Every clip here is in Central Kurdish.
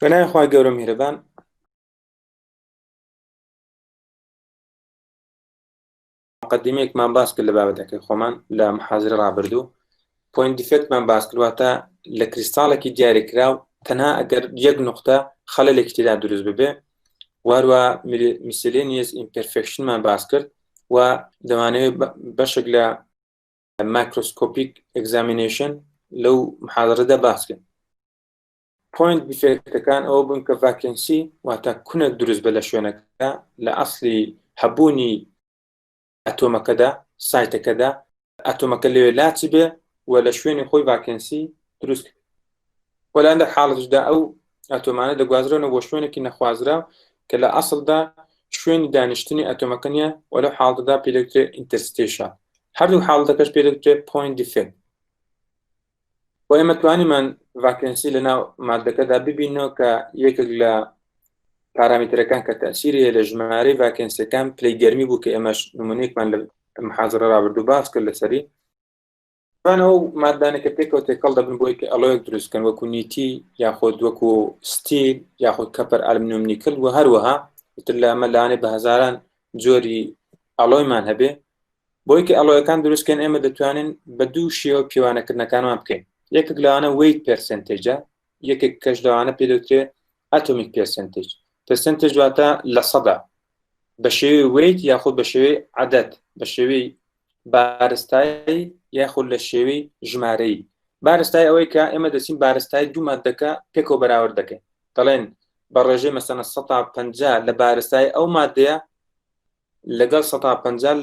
فنای خی گەورە میهرەبان مقدمەیەکمان باس کرد لە بابەتەکەی خۆمان لە محازرە ڕابردوو پوینت دیفێکتمان باس کردواتە لە کریستاڵێکی دیاریکراو تەنها ئەگەر یەک نقطە خەلەلێکی تێدا دروست ببێ واروە میسلێنیەس ئیمپەرفێکشنمان باس کرد و دەوانەوێت بەشێک لە مایکرۆسکۆپیک ئەگزامینێشن لەو محاضرەدا باسکەین. پوینت دیفێکتەکان ئەوە بوون کە ڤاکێنسی واتە کونێک دروست بە لە شوێنەکەدا لە ئەسڵی هەبوونی ئەتۆمەکەدا سایتەکەدا ئەتۆمەکە لەوێ لاچی بێ و لە شوێنی خۆی ڤاکێنسی دروست کرد. وەلایەنە حاڵەتشدا ئەو ئەتۆمانە دەگوازرێنەوە بۆ شوێنێکی نەخوازراو کە لە ئەسڵدا شوێنی دانیشتنی ئەتۆمەکە نیە و لەو حاڵەتەدا پێ دەوترێت ئینتەرستێشن. هەردوو حاڵەتەکەش پێ دەوترێت پوینت دیفێکت. و ئێمە توانیمان ڤاکێنسی لەناو مادەکەدا ببینەوە کە یەکێک لە پارامترەکان کە تەسیری لە ژمارەی ڤاکێنسیەکان پلەی گەرمی بوو کە ئێمەش نمونەیەکمان لە محاضرە ڕابردوو باس کرد لەسەری ئەو مادانێکە پێکەوە تێکەڵ دەبن بۆی کە ئەڵۆیەک دروستکەن وەکو نیتی یاخۆ وەکو ستیل یاخۆ کەپەر ئەلمینیۆم نیکل و هەروەها تر لە ئەمە لەوانەیە بە هەزاران جۆری ئەڵۆیمان هەبێ بۆی کە ئەڵۆیەکان دروستکەن ئێمە دەتوانین بە دوو شێوە پیوانەکردنەکانمان بکەین. یەکێک لەوانە ویت پێرسنتێجە، یەکێک کەش لەوانە پێ دەوترێت ئەتۆمیک پێرسنتێج. پێرسنتێج واتە لە سەدا بە شێوەی ویت یاخود بە شێوەی عەدەد، بە شێوەی بارستایی یاخود لە شێوەی ژمارەیی. بارستای ئەوەی کە ئێمە دەچین بارستای دوو مادەکە پێکەوە بەراورد دەکەین، دەڵێن بە ڕێژەی مەسەڵەن 150 لە بارستای ئەو مادەیە لەگەڵ 150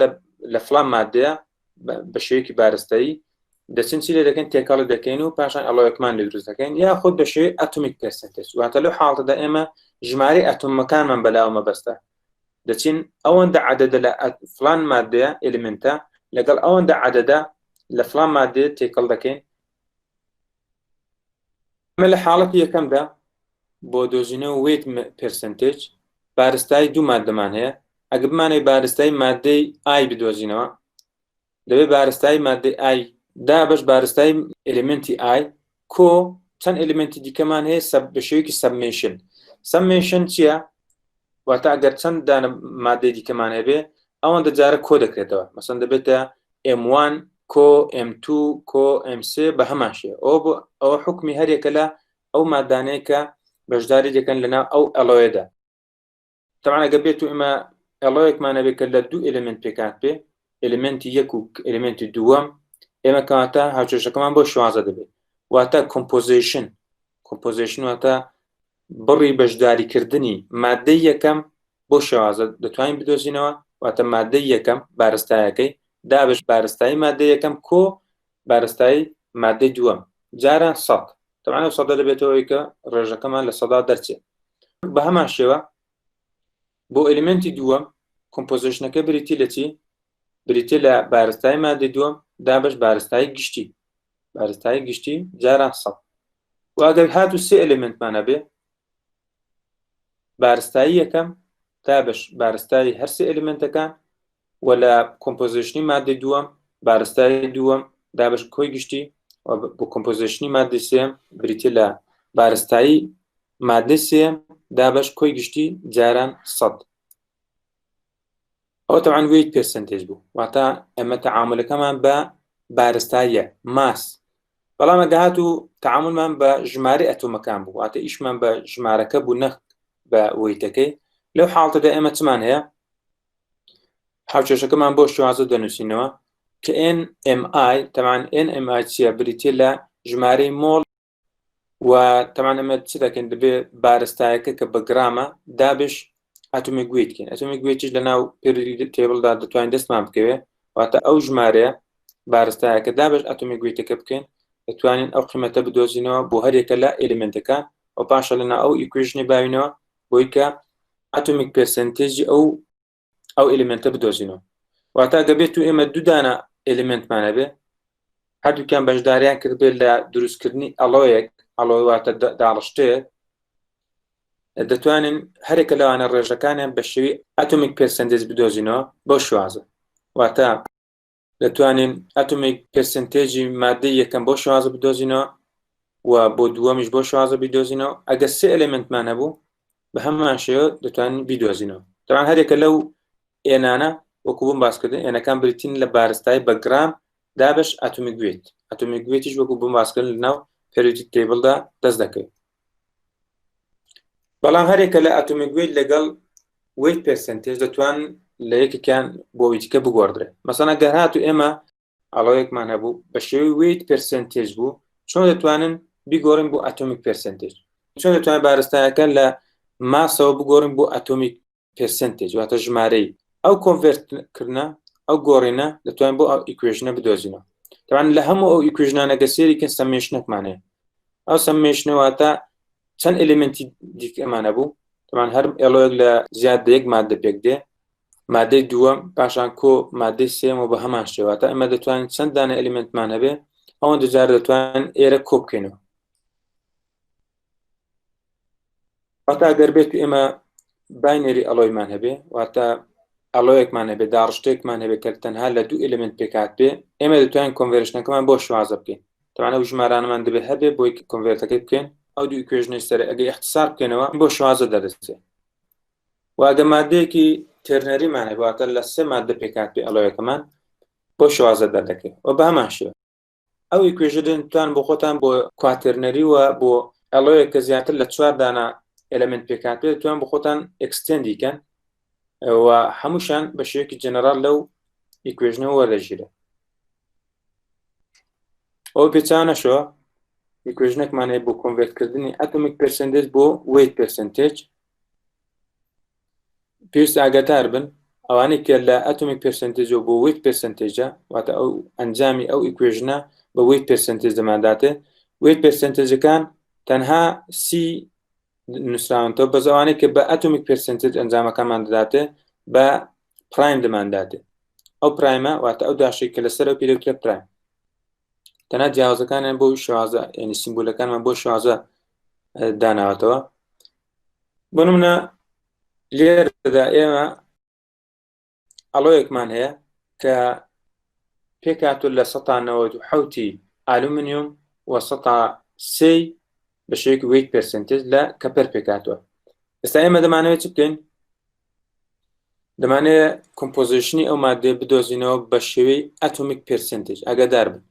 لە فڵان مادەیە بە شێوەیەکی بارستایی دەچین چی لێ دەکەین تێکەڵی دەکەین و پاشان ئەڵۆیەکمان لێ دروست دەکەین یاخود بە شێوەی ئەتۆمیک پێرسنتێج. واتە لەو حاڵەتەدا ئێمە ژمارەی ئەتۆمەکانمان بەلاوە مەبەستە، دەچین ئەوەندە عەدەدە لە فڵان مادەیە ئێلیمنتە لەگەڵ ئەوەندە عەدەدە لە فڵان مادەیە تێکەڵ دەکەین. ئەمە لە حاڵەتی یەکەمدا بۆ دۆزینەوە ویت پێرسنتێج بارستای دوو مادەمان هەیە. ئەگە بمانەوەی بارستای مادەی ئای بدۆزینەوە دەبێت بارستای مادەی ئای دا بەش بارستای ئێلیمنتی ئای کۆ چەند ئێلیمنتی دیکەمان هەیە بە شێوەیەکی سەبمیشن. سەبمیشن چییە؟ واتە ئەگەر چەند دانە مادەی دیکەمان هەبێ ئەوەندە جارە کۆ دەکرێتەوە، مەسەڵەن دەبێتە M1 کۆ M2 کۆ M3 بە هەمان شێوە. ئەوە حکمی هەرێکە لە ئەو مادانەیە کە بەشداری دەکەن لەناو ئەو ئەڵۆیەدا. تەبعاً ئەگەر بێت و ئێمە ئەڵۆیەکمان هەبێت کە لە دوو ئێلیمنت پێکات بێ، ئێلیمنتی یەک و ئێلیمنتی دووەم، ئێمە کەواتە هاوچێشەکەمان بۆ شوازە دەبێت. واتە کۆمپۆزیشن واتە بڕی بەشداریکردنی مادەی یەکەم بۆ شێوازە دەتوانین بدۆزینەوە. واتە مادەی یەکەم بارستایەکەی دابش بارستایی مادەی یەکەم کۆ بارستایی مادەی دووەم جاران 100. تەبعاً 100 دەبێتەوەی کە ڕێژەکەمان لە 100 دەرچێت. بە هەمان شێوە بۆ ئێلیمنتی دووەم کۆمپۆزیشنەکە بریتی لە چی؟ بریتە لە بارستایی مادەی دووەم دابش بارستایی گشتی جاران 100. و ئەگەر هاتوو سێ ئێلیمنتمانە بێ بارستایی یەکەم دابش بارستایی هەر سێ ئێلیمنتەکان و لە کۆمپۆزیشنی مادەی دووەم بارستایی دووەم دابش کۆی گشتی و بۆ کۆمپۆزیشنی مادەی سێم بریتە لە بارستایی مادەی سێم دابش کۆی گشتی جاران 100. ئەوە تەبعاً ویت پێرسنتێج بوو، واتە ئەمە تەعاملەکەمان بە بارستاییە ماس. بەڵام ئەگە هاتوو تەعاملمان بە ژمارەی ئەتۆمەکان بوو، واتە ئیشمان بە ژمارەکە بوو نەک بە ویتەکەی، لەو حاڵەتەدا ئێمە چمان هەیە؟ هاوچێشەکەمان بۆ شوازە دەنووسینەوە کە NMI تەبعاً NMI چییە؟ بریتە لە ژمارەی مۆڵ و تەبعاً ئەمە چ دەکەین؟ دەبێت بارستایەکە کە بە گرامە دابش ئەتۆمیک ویت بکەین. ئەتۆمیک ویتیش لەناو پێریۆدیک تێبڵدا دەتوانین دەستمان بکەوێت، واتە ئەو ژمارەیە بارستایەکە دابش ئەتۆمیک ویتەکە بکەین دەتوانین ئەو قیمەتە بدۆزینەوە بۆ هەرێکە لە ئێلیمنتەکان و پاشە لەناو ئەو ئیکوێژنی باوینەوە بۆی کە ئەتۆمیک پێرسنتێجی ئەو ئێلیمنتە بدۆزینەوە. واتە ئەگە بێت و ئێمە دوو دانە ئێلیمنتمانە بێ هەردووکیان بەشداریان کرد بێت لە دروستکردنی ئەڵۆیەک، ئەڵۆی واتە داڵشتێک، دەتوانین هەرێکە لەوانە ڕێژەکانیان بە شێوی ئەتۆمیک پێرسنتێج بدۆزینەوە بۆ شوازە. واتە دەتوانین ئەتۆمیک پێرسنتێجی مادەی یەکەم بۆ شوازە بدۆزینەوە و بۆ دووەمیش بۆ شوازە بیدۆزینەوە ئەگە سێ ئەلێمنتمان هەبوو بە هەمان شێوە دەتوانین بیدۆزینەوە تەوان هەرێکە لەو ئێنانە وەکو بووم باسکردن ئێنەکان بریتین لە بارستای بە گرام دابش ئاتۆمیک وێت ئاتۆمیک وێتیش وەکو بووم باسکردن لەناو پێریۆدیک تێبڵدا دەست دەکەوێت بەڵام هەرێکە لە ئاتۆمیک وێت لەگەڵ وێت پێرسەنتێژ دەتوان لە یەکێکیان بۆ ویتیکە بگۆڕدرێت مەسەڵەن ئەگەر هاتوو ئێمە ئەڵۆیەکمان هەبوو بە شێوەی وێت پێرسەنتێژ بوو چۆن دەتوانن بیگۆڕین بۆ ئاتۆمیک پێرسەنتێژ چۆن دەتوانین بارستایەکە لە ماسەوە بگۆڕین بۆ ئاتۆمیک پێرسەنتێژ واتە ژمارەی ئەو کۆنڤێرتکردنە ئەو گۆڕینە دەتوانین بۆ ئەو ئیکوێژنە بدۆزینەوە تەوان لە هەموو ئەو ئیکوێژنانەگە سێریکن سەمێشنەکمانەیە ئەو سەمێشنەوەتە چەند ئێلێمنتی دیکەمان هەبوو تەوان هەر ئێڵۆیەک لە زیاد یەک مادە پێک دێ مادەی دووەم پاشان کۆ مادەی سێمەوە بە هەمان شێواتە ئەمە دەتوانین چەند دانە ئەلیمنتمان هەبێ ئەوەندە جار دەتوانین ئێرە کۆ بکەینەوە واتە ئەگەر بێت ئێمە باینەری ئەڵۆیمان هەبێ واتە ئەڵۆیەکمان هەبێ داڕشتێکمان هەبێت کە تەنها لە دوو ئێلمنت پێکات بێ ئێمە دەتوانین کۆنڤێرشنەکەمان بۆ شوازە بکەین تەوان ئەو ژمارانەمان دەبێت هەبێ بۆی کۆنڤێرتەکەی بکەین ئەو دوو ئیکوێژنەی سەر ئەگەر اختصار بکەینەوە بۆ شوازە دەرەچێت واگە مادەیەکی تێرنەریمان هەبێ واتە لە سێ مادە پێکات بێ ئەڵۆیەکەمان بۆ شوازە دەردەکەێت و بە هەمان شێوە ئەو ئیکوێژە دەتوان بۆ خۆتان بۆ کواترنەری و بۆ ئەڵۆیەک کە زیاتر لە 4 دانە ئێلمنت پێکات بێ دەتوان بۆ خۆتان ئەکستێندیکەن و هەمووشان بە شێوەیەکی جەنەرال لەو ئیکوێژنەوە وەردەژیرە ئەو پێچانەشەوە ئیکوێژنێکمان هەیە بۆ کۆنڤێرتکردنی ئاتۆمیک پێرسەنتێج بۆ وێت پێرسەنتێج پێویستە ئاگادار بن ئەوانەی کە لە ئاتۆمیک پێرسەنتێجەوە بۆ وێت پێرسەنتێجە واتە ئەو ئەنجامی ئەو ئیکوێژنە بە وێت پێرسەنتێج دەماداتێ وێت پێرسەنتێجەکان تەنها سی نووسراونەوە بە زەوانەیە کە بە ئاتۆمیک پێرسەنتێج ئەنجامەکانمان دەداتێ بە پرایم دەمانداتێ ئەو پرایمە واتە ئەو داشەی کە لەسەر ئەو پێوترێ پرایم تەنها جیاوازەکانیان بۆ شوازە یعنی سیمبولەکانمان بۆ شوازە داناوەتەوە بۆ نمونە لێرەدا ئێمە ئەڵۆیەکمان هەیە کە پێکاتوە لە 1970 ئالومینیوم و 3 بە شێوەیەکی وێت پێرسەنتێج لە کەپەر پێکاتوە ئێستا ئێمە دەمانەوێت چ بکەین دەمانەیە کۆمپۆزیشنی ئەو مادەیە بدۆزینەوە بە شێوەی ئاتۆمیک پێرسەنتێج ئاگادار بن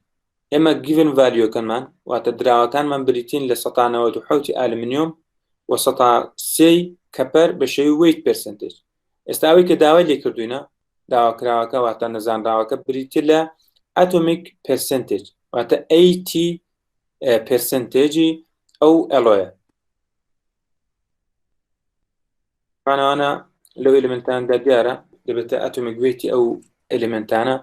ئێمە گیڤن ڤالیۆکەمان واتە دراوەکانمان بریتین لە 1970 ئالومینیوم و 3 کەپەر بە شێوەی وێت پێرسەنتێج ئێستا ئەوەی کە داوای لێ کردوینە داواکراوەکە واتە نەزانراوەکە بریتە لە ئاتۆمیک پێرسەنتێج واتە 80 پێرسەنتێجی ئەو ئەڵۆیە مانەوانە لەو ئێلمنتاندا دیارە دەبێتە ئاتۆمیک وێتی ئەو ئێلمنتانە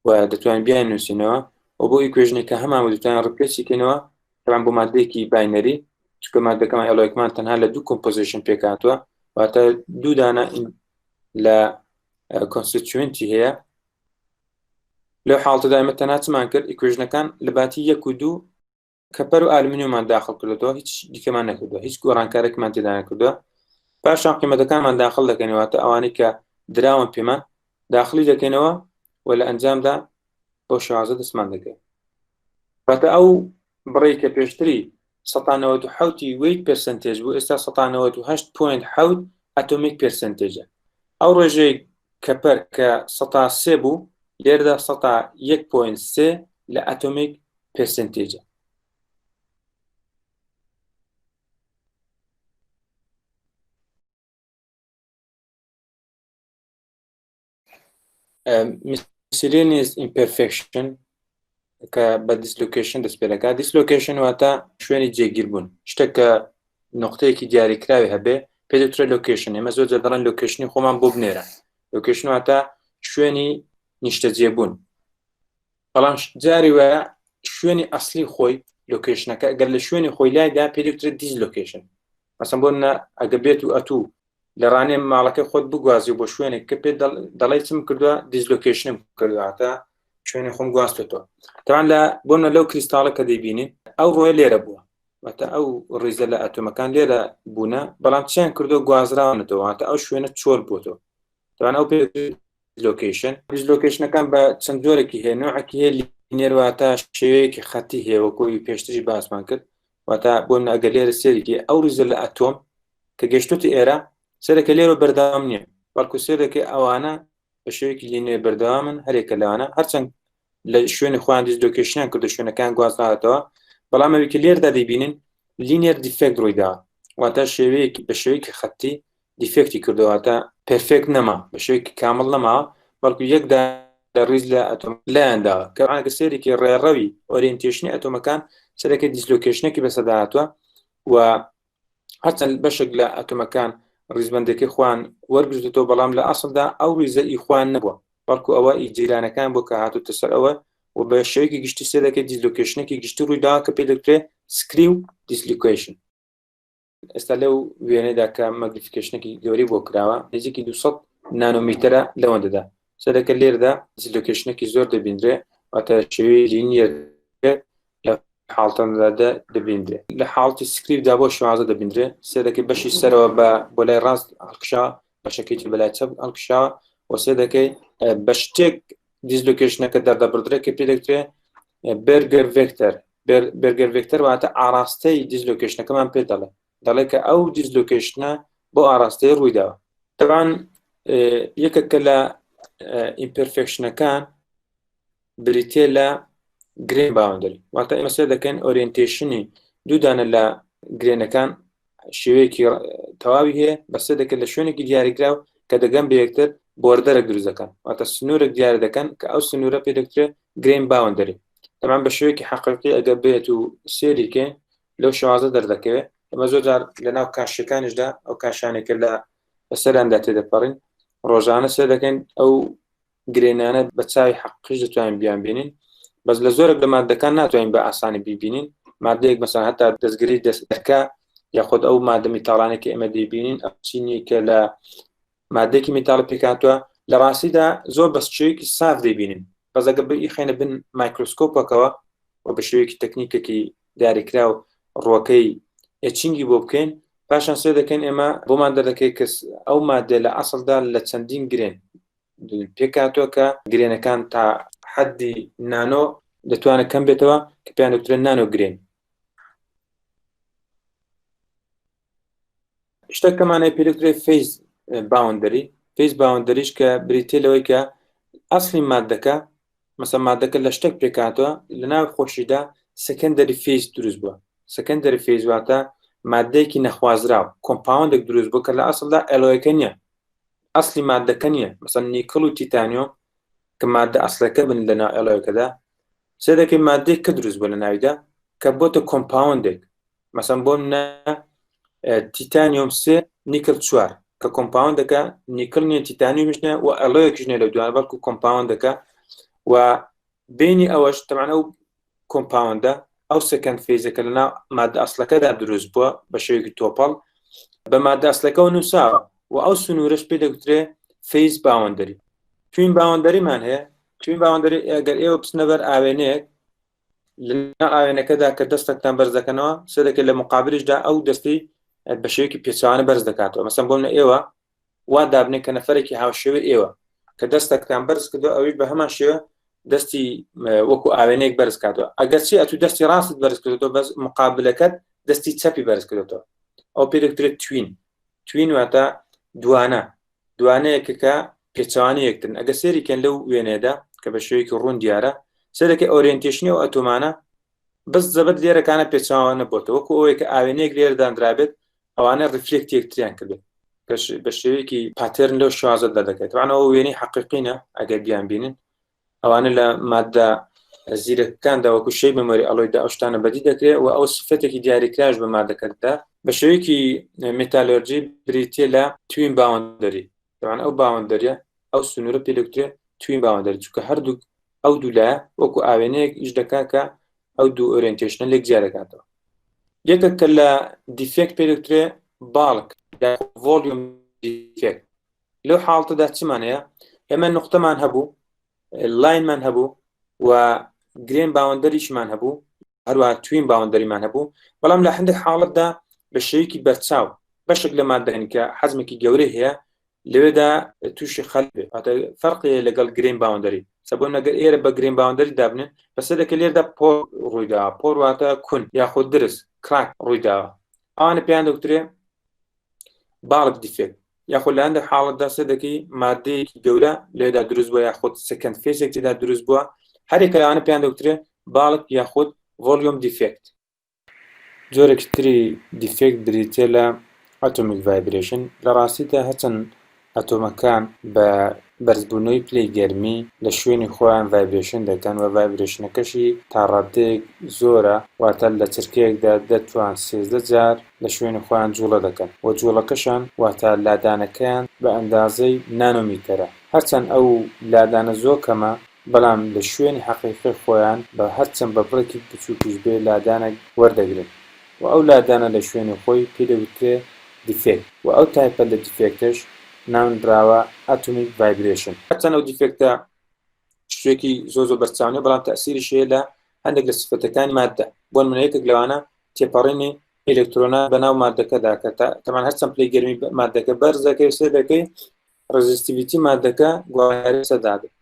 و دەتوانین بیان نووسینەوە و بۆ ئیکوێژنێک کە هەمان دەتوانین ڕپێسی بکەینەوە تەوان بۆ مادەیەکی باینەری چکە مادەکەمان ئەڵۆیەکمان تەنها لە دوو کۆمپۆزیشن پێکاتوە واتە دوو دانە لە کۆنستیتوێنتی هەیە لەو حاڵەتەدا ئێمە تەنها چمان کرد ئیکوێژنەکان لە باتی 1 و 2 کەپەر و ئالومینیوممان داخل کردەوە هیچ دیکەمان نەکردووە هیچ گۆڕانکارێکمان تێدا نەکردووە پاشان قیمەتەکانمان داخل دەکەینەوەتە ئەوانەی کە دراون پێمان داخلی دەکەینەوە و لە ئەنجامدا بۆ شوازە دەستمان دەکەین واتە ئەو بڕێ کە پێشتری 1970 وێت پێرسەنتێج بوو ئێستا 1970.7 ئاتۆمیک پێرسەنتێجە ئەو ڕێژەی کەپەر کە 103 بوو لێرەدا 101.3 لە ئاتۆمیک پێرسەنتێجە miscellaneous imperfection کە بە دیسلۆکیشن دەست پێ دەکات دیسلۆکیشن واتە شوێنی جێگیربوون شتێک کە نقطەیەکی دیاریکراوی هەبێ پێ دەوترێت لۆکیشن ئێمە زۆر جار دەڵێن لۆکیشنی خۆمان بۆ بنێرە لۆکیشن واتە شوێنی نیشتەجێبوون بەڵام جاری وایە شوێنی ئەسلی خۆی لۆکیشنەکە ئەگەر لە شوێنی خۆی لایدا پێ دەوترێت دیسلۆکیشن مەسەڵەن بۆ ئەگە بێت و ئەتوو لە ڕانێ ماڵەکەی خۆت بگوازی بۆ شوێنێک کە پێ دەڵێ چم کردووە دیسلۆکیشنم کردواتە شوێنی خۆم گواستێتەوە تەوان لە بۆنە لەو کریستاڵە کە دەیبینین ئەو ڕۆیە لێرە بووە واتە ئەو ڕیزە لە ئەتۆمەکان لێرە بوونە بەڵام چیان کردو گوازراونەتەوە واتە ئەو شوێنە چۆر بووەوە تەوان ئەو پێ دیسلۆکیشن دیسلۆکیشنەکان بە چەند جۆرێکی هەیە نوعێکی هەیە لینێر واتە شێوەیەکی خەتی هەیە وەکوی پێشتری باسمان کرد واتە بۆ ئەگەر لێرە سێریکی ئەو ریزە لە ئەتۆم کە گەشتوتی ئێرە سەرەکە لێرە بەردەوام نییە بەڵکو سێرەکە ئەوانە بە شێوەیەکی لینێر بەردەوامن هەرێکە لەوانە هەرچەند لە شوێنی خۆیان دیسلۆکیشنیان کردو شوێنەکان گوازناوەتەوە بەڵام ئەوی کە لێردا دەیبینن لینێر دیفێکت ڕوویداوە واتە شێوەیەکی بە شێوەیەکی خەتی دیفێکتی کردوواتە پرفێکت نەما بە شێوەیەکی کامل نەما بەڵکو یەکدا لە ڕیز لە ئەتۆم لایەنداوە کە ئەگە سێرێکی ڕێڕەوی ئۆریێنتێشنی ئەتۆمەکان سەرەکە دیسلۆکیشنێکی بەسەداهاتووە و هەرچەند بەشێک لە ئەتۆمەکان ڕیزبەندەکەی خوان وەرگرتەوە بەڵام لە ئاسڵدا ئەو ریزە ئیخوان نەبووە بەڵکو ئەوە ئیجیرانەکان بۆ کە هاتوتە سەر ئەوە و بە شێوەیەکی گشتی سێرەکە دیسلۆکیشنێکی گشتی ڕوویداوە کە پێ دەکرێت سکریو دیسلۆکیشن. ئێستا لەو وێنەدا کە مەگنیفیکیشنێکی گەوری بۆ کراوە نزیکی 200 نانۆمیترە لەوەندەدا سەرەکە لێردا دیسلۆکیشنێکی زۆر دەبیندرێ واتە شێوەی لینیەر لە حاڵتەندادا دەبیندرێ لە حاڵتی سکریودا بۆ شوازە دەبیندرێ سێرەکە بەشی سەرەوە بە لای ڕاست هەڵکشاوە بەشەکەی بەلای چەپ هەڵکشاوە و سێدەکەی بە شتێک دیسلۆکیشنەکە دەردەبردرێت کە پێ دەکرێت بەرگەر ڤێکتەر بەرگەر ڤێکتەر واتە ئاراستەی دیسلۆکیشنەکەمان پێ دەڵێ کە ئەو دیسلۆکیشنە بۆ ئاراستەی ڕوویداوە تەبان یەکێکە لە ئیمپەرفێکشنەکان بریتێ لە گرین باوندری واتە ئێمە سێ دەکەن ئۆریێنتێشنی دوودانە لە گرێنەکان شێوەیەکی تەواوی هەیە بەسێ دەکەن لە شوێنێکی دیاریکراو کە دەگەن بە یەکتر بۆردەرە دروست دەکەن واتە سنوورێک دیارە دەکەن کە ئەو سنوورە پێ دەکرێت گرین باوندری تەمان بە شێوەیەکی حەقیقی ئەگەر بێت و سێریکە لەو شوازە دەردەکەوێت ئەمە زۆر جار لەناو کاشەکانیشدا ئەو کاشانێکە لە بەسەراندا تێدەپەڕین ڕۆژانە سێ دەکەن ئەو گرێنانە بە چاوی حەقیقیش دەتوانین بیان بینین بەس لە زۆرێک لە مادەکان ناتوانین بە ئاسانی بیبینین مادەیەک مەسەڵەن هەتا دەستگیری دەکا یاخود ئەو مادە میتاڵانێکی ئێمە دەیبینین ئەو چینی کە لە مادەیەکی میتاڵ پێکاتوە لە ڕاستیدا زۆر بە شێوەیەکی ساف دەیبینین بەس ئەگەر بخەینە بن مایکرۆسکۆپەکەوە و بە شێوەیەکی تەکنیکێکی دیاریکرا و ڕووەکەی ئەچینگی بۆ بکەین پاشان سێ دەکەین ئێمە بۆمان دەردەکەی کەس ئەو مادە لە ئەسڵدا لە چەندین گرێن پێکاتوە کە گرێنەکان تا حەدی نانۆ دەتوانێت کەم بێتەوە کە پێیان دەکرێت نانۆ گرێن شتەکەمانەیە پێ دەکرێت فەیز باوندەری فەیز باوندەریش کە بریتێ لەوەی کە ئەسڵی مادەکە مەسەڵەن مادەکە لە شتێک پێکاتوە لە ناو خۆشیدا سەکەندەری فەیز دروست بووە سەکەندەری فەیز واتە مادەیەکی نەخوازراوە کۆمپاوندێک دروست بوو کە لە ئەسڵدا ئەلۆیەکە نییە ئەسڵی مادەکە نییە مەسەڵەن نیکڵ و تیتانیۆم کە مادە ئەسڵەکە بن لە ناو ئەلۆیەکەدا سێ دەکەی مادەیەک کە دروست بووە لە ناویدا کە بۆتە کۆمپاوندێک مەسەڵەن بۆ تیتانیۆم 3 نیکل 4 کە کۆمپاوندەکە نیکل نییە تیتانیۆمیش نییە و ئەلۆیەکیش نییە لە دوانە بەڵکو کۆمپاوندەکە و بینی ئەوەش تەمانە ئەو کۆمپاوندە ئەو سەکەند فەیزەکە لە ناو مادە ئەسڵەکەدا دروست بووە بە شێوەیەکی تۆپەڵ بە مادە ئەسڵەکەەوە نووساوە و ئەو سنوورەش پێ دەگوترێت فەیز باوندەری توین باوندەریمان هەیە توین باوندەری ئەگەر ئێوە بچنە بەر ئاوێنەیەک لە ئاوێنەکەدا کە دەستێکتان بەرز دەکەنەوە سێ دەکەن لە مقابلیشدا ئەو دەستی بە شێوەیەکی پێچوانە بەرز دەکاتەوە مەسەڵەن بۆ منە ئێوە وا دابنێت کە نەفەرێکی هاوشێوە ئێوە کە دەستێکتان بەرز کردو ئەوەی بە هەمان شێوە دەستی وەکو ئاوێنەیەک بەرز کاتەوە ئەگەر چی ئەتو دەستی ڕاست بەرز کردەوە بەس مقابلەکەت دەستی چەپی بەرز کردێتەوە ئەو پێ دەکرێت توین واتە دوانەیەکە کە پێچوانی یەکترن ئەگە سێریکەن لەو وێنێدا کە بە شێوەیەکی ڕوون دیارە سێ دەکەی ئۆریێنتێشنی و ئەتۆمانە بەس زەبەت لێرەکانە پێچاوە نەبووەوە وەکو ئەوەیە کە ئاوێنەیەک لێرەدانرابێت ئەوانە ڕفلێکت یەکتریان کردێت بە شێوەیەکی پاتێرن لەو شوازە دەدەکەێت ئەوانەوە وێنەی حەقیقینە ئەگەر بیان بینن ئەوانە لە مادە زیرەکاندا وەکو شەی مەمۆری ئەڵۆیدا ئەو شتانە بەدی دەکرێت و ئەو سفەتێکی دیاریکراش بە مادەکەتدا بە شێوەیەکی مێتالۆرجی بریتێ لە توین باوندەری ئەو باوندەریە ئەو سنوورە پێ دەکرێت توین باوندەری چونکە هەردوو ئەو دوولایە وەکو ئاوێنەیەک ئیش دەکات کە ئەو دوو ئۆریێنتێشنە لێک جیا دەکاتەوە یەکە کە لە دیفێکت پێ دەکرێت باڵک ڤۆلیۆم دیفێکت لەو حاڵەتەدا چمان هەیە ئێمە نوقتەمان هەبوو لاینمان هەبوو و گرین باوندەریشمان هەبوو هەروە توین باوندەریمان هەبوو بەڵام لە هەندێک حاڵەتدا بە شێوەیەکی بەرچاو بەشێک لە مادەهێن کە حەزمێکی گەورەی هەیە لەوێدا تووشی خەڵ بێت فەرقی لەگەڵ گرین باوندەری سەبوو نەگەر ئێرە بە گرین باوندەری دابنێن بەسە دەکە لێردا پۆر ڕوویداوە پۆر واتە کون یاخود درست کراک ڕوویداوە ئەوانە پێیان دەوترێ باڵک دیفێکت یاخود لە هەندێک حاڵەتدا سێ دەکەی مادەیەکی گەورە لێدا دروست بووە یاخود سکەند فێزێک تێدا دروست بووە هەرێکە لەوانە پێیان دەوترێ باڵک یاخود ڤۆلیۆم دیفێکت. جۆرێکی تری دیفێکت بریتێ لە ئەتۆمیک ڤایبرێشن لە ڕاستیدا هەچەند ئەتۆمەکان بە بەرزبوونەوەی پلەی گەرمی لە شوێنی خۆیان ڤایبرێشن دەکەن و ڤایبرێشنەکەشی تا ڕادەیەک زۆرە واتە لە چرکەیەکدا دەتوان 13 جار لە شوێنی خۆیان جوڵە دەکەن و جوڵەکەشان واتە لادانەکەیان بە ئەندازەی نانۆمیتەرە هەرچەند ئەو لادانە زۆر کەمە بەڵام لە شوێنی حەقیقی خۆیان بە هەرچەند بە بڕێکی بچووکیش بێ لادانە وەردەگرن و ئەو لادانە لە شوێنی خۆی پێدەوترێ دیفێکت و ئەو تایپە لە دیفێکتش ناونراوە ئەتۆمیک ڤایبرێشن هەرچەند ئەو دیفێکتە شتێکی زۆر بەرچاونێ بەڵام تەئسیریش هەیە لە هەندێک لە سفەتەکانی مادە بۆ نمونەیەکێک لەوانە تێپەڕینی ئێلکترۆنە بەناو مادەکەدا کە تەمان هەرچەند پلەی گەرمی مادەکە بەرز دەکەی سێ دەکەی ڕێزیستیڤیتی مادەکە گواڵیاری سەدادێت